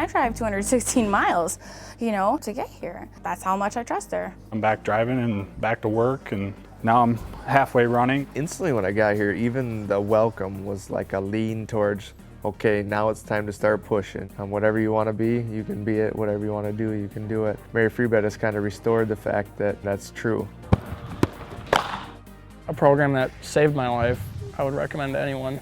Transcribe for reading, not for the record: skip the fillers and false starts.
I drive 216 miles, to get here. That's how much I trust her. I'm back driving and back to work, and now I'm halfway running. Instantly when I got here, even the welcome was like a lean towards, okay, now it's time to start pushing. Whatever you want to be, you can be it. Whatever you want to do, you can do it. Mary Free Bed has kind of restored the fact that that's true. A program that saved my life, I would recommend to anyone.